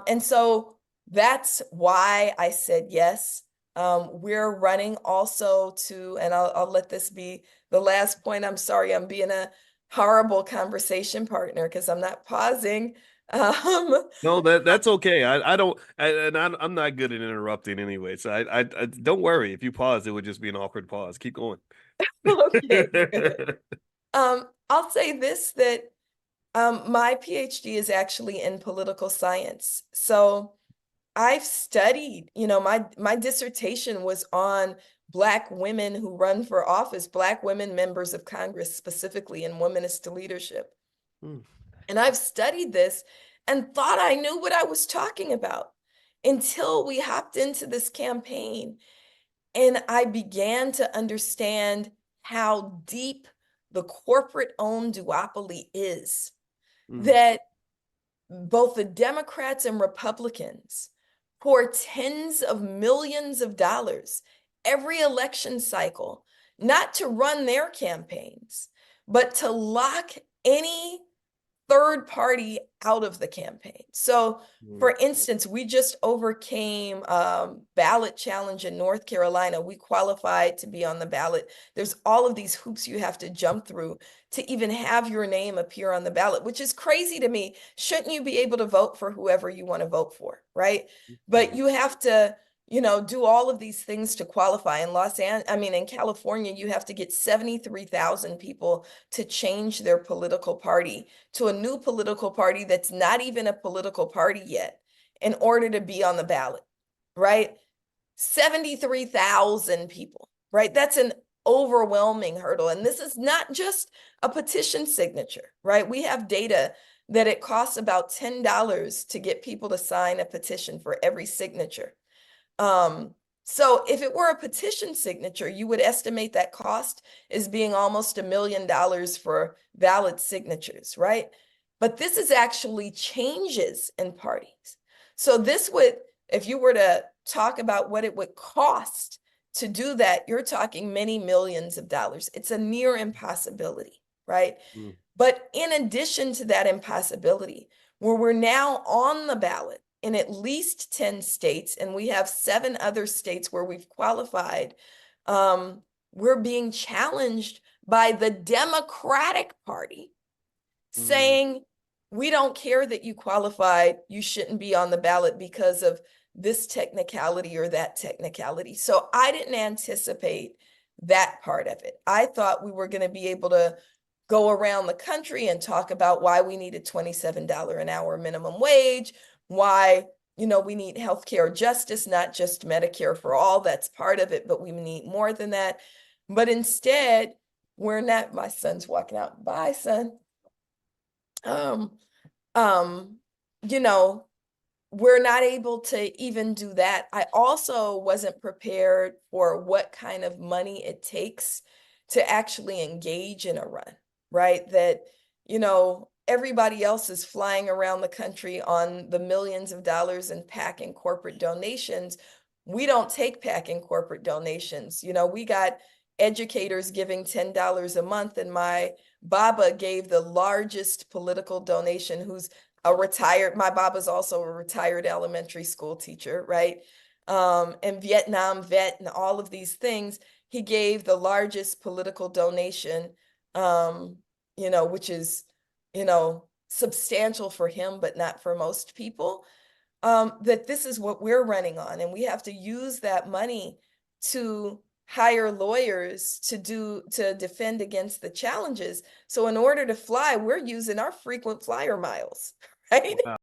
And so that's why I said yes. We're running also to, and I'll let this be the last point. I'm sorry, I'm being a horrible conversation partner because I'm not pausing. Um, No, that's okay. I don't, and I'm not good at interrupting anyway. So I don't worry. If you pause, it would just be an awkward pause. Keep going. okay, good. I'll say this that my PhD is actually in political science. So I've studied, my dissertation was on Black women who run for office, Black women members of Congress specifically in womanist leadership. Hmm. And I've studied this and thought I knew what I was talking about until we hopped into this campaign and I began to understand how deep the corporate owned duopoly is. Hmm. That both the Democrats and Republicans pour tens of millions of dollars every election cycle, not to run their campaigns, but to lock any third party out of the campaign. So, Hmm. for instance, we just overcame ballot challenge in North Carolina. We qualified to be on the ballot. There's all of these hoops you have to jump through to even have your name appear on the ballot, which is crazy to me. Shouldn't you be able to vote for whoever you want to vote for, right? But Hmm. you have to do all of these things to qualify. In in California, you have to get 73,000 people to change their political party to a new political party that's not even a political party yet in order to be on the ballot, right? 73,000 people, right? That's an overwhelming hurdle. And this is not just a petition signature, right? We have data that it costs about $10 to get people to sign a petition for every signature. So if it were a petition signature, you would estimate that cost as being almost $1 million for valid signatures, right? But this is actually changes in parties. So this would, if you were to talk about what it would cost to do that, you're talking many millions of dollars. It's a near impossibility, right? Hmm. But in addition to that impossibility, where we're now on the ballot in at least 10 states, and we have 7 other states where we've qualified, we're being challenged by the Democratic Party Hmm. saying, we don't care that you qualified, you shouldn't be on the ballot because of this technicality or that technicality. So I didn't anticipate that part of it. I thought we were going to be able to go around the country and talk about why we needed $27 an hour minimum wage, why we need healthcare justice, not just Medicare for all. That's part of it, but we need more than that. But instead, we're not. My son's walking out. Bye, son. Um, um, you know, we're not able to even do that. I also wasn't prepared for what kind of money it takes to actually engage in a run, right? That, everybody else is flying around the country on the millions of dollars in PAC and corporate donations. We don't take PAC and corporate donations. We got educators giving $10 a month, and my Baba gave the largest political donation, who's my Baba's also a retired elementary school teacher, right? And Vietnam vet and all of these things. He gave the largest political donation, which is, substantial for him, but not for most people. That this is what we're running on, and we have to use that money to hire lawyers to defend against the challenges. So in order to fly, we're using our frequent flyer miles, right? Wow.